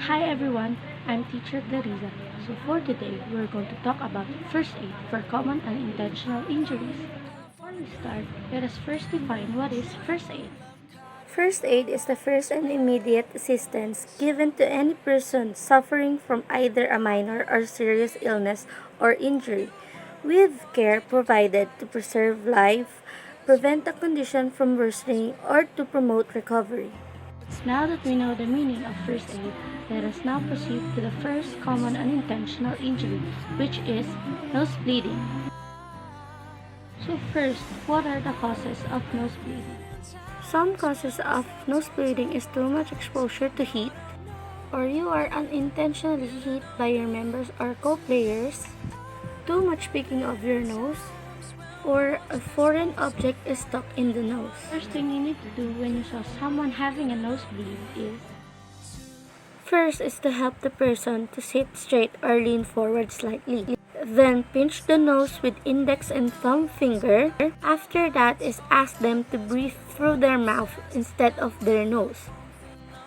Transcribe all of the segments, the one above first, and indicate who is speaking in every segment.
Speaker 1: Hi everyone, I'm teacher Dariza. So for today, we're going to talk about first aid for common unintentional injuries. Before we start, let us first define what is first aid.
Speaker 2: First aid is the first and immediate assistance given to any person suffering from either a minor or serious illness or injury, with care provided to preserve life, prevent the condition from worsening, or to promote recovery.
Speaker 1: Now that we know the meaning of first aid, let us now proceed to the first common unintentional injury, which is nose bleeding. So first, what are the causes of nose bleeding?
Speaker 2: Some causes of nose bleeding is too much exposure to heat, or you are unintentionally hit by your members or co-players, too much picking of your nose, or a foreign object is stuck in the nose.
Speaker 1: First thing you need to do when you saw someone having a nosebleed is
Speaker 2: First is to help the person to sit straight or lean forward slightly. Then pinch the nose with index and thumb finger. After that is ask them to breathe through their mouth instead of their nose.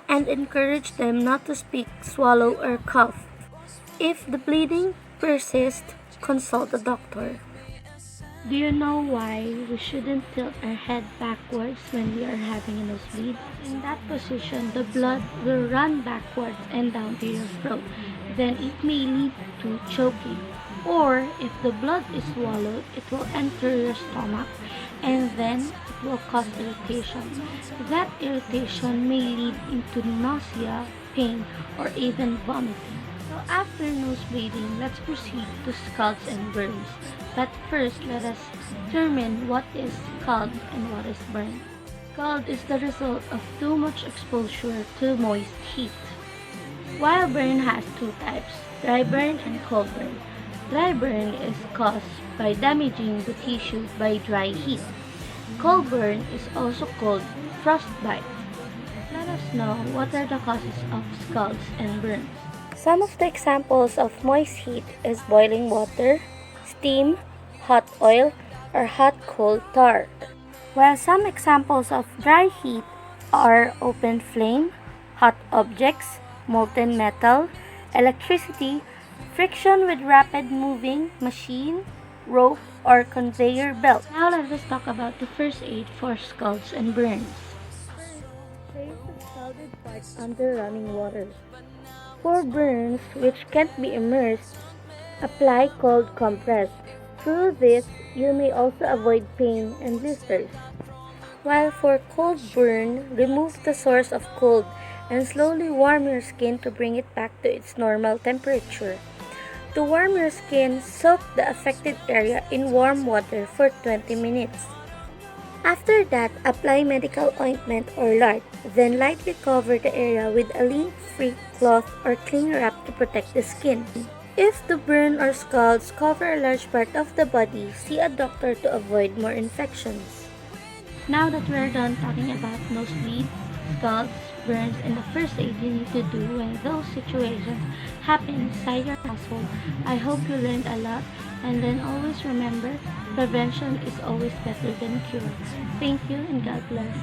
Speaker 2: And encourage them not to speak, swallow, or cough. If the bleeding persists, consult a doctor.
Speaker 1: Do you know why we shouldn't tilt our head backwards when we are having a nosebleed? In that position, the blood will run backwards and down to your throat. Then it may lead to choking. Or if the blood is swallowed, it will enter your stomach and then it will cause irritation. That irritation may lead into nausea, pain, or even vomiting. So after nose bleeding, let's proceed to scalds and burns. But first, let us determine what is scald and what is burn. Scald is the result of too much exposure to moist heat, while burn has two types, dry burn and cold burn. Dry burn is caused by damaging the tissue by dry heat. Cold burn is also called frostbite. Let us know what are the causes of scalds and burns.
Speaker 2: Some of the examples of moist heat is boiling water, steam, hot oil, or hot-coal tar. While some examples of dry heat are open flame, hot objects, molten metal, electricity, friction with rapid moving machine, rope, or conveyor belt.
Speaker 1: Now let us talk about the first aid for scalds and burns.
Speaker 2: Place the scalded parts under running water. For burns which can't be immersed, apply cold compress. Through this, you may also avoid pain and blisters. While for cold burn, remove the source of cold and slowly warm your skin to bring it back to its normal temperature. To warm your skin, soak the affected area in warm water for 20 minutes. After that, apply medical ointment or lard, then lightly cover the area with a lint-free cloth or cling wrap to protect the skin. If the burn or scalds cover a large part of the body, see a doctor to avoid more infections.
Speaker 1: Now that we're done talking about nosebleed, scalds, burns, and the first aid you need to do when those situations happen inside your household, I hope you learned a lot, and then always remember, prevention is always better than cure. Thank you and God bless.